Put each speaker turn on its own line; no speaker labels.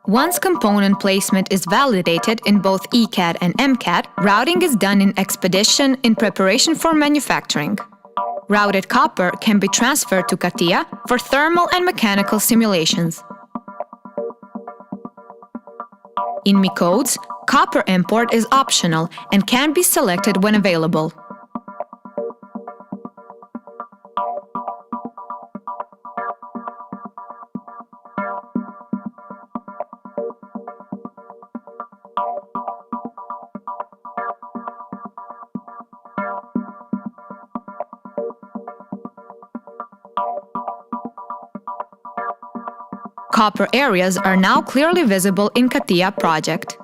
Once component placement is validated in both ECAD and MCAD, routing is done in Xpedition in preparation for manufacturing. Routed copper can be transferred to CATIA for thermal and mechanical simulations. In MECODES, copper import is optional and can be selected when available. Copper areas are now clearly visible in CATIA project.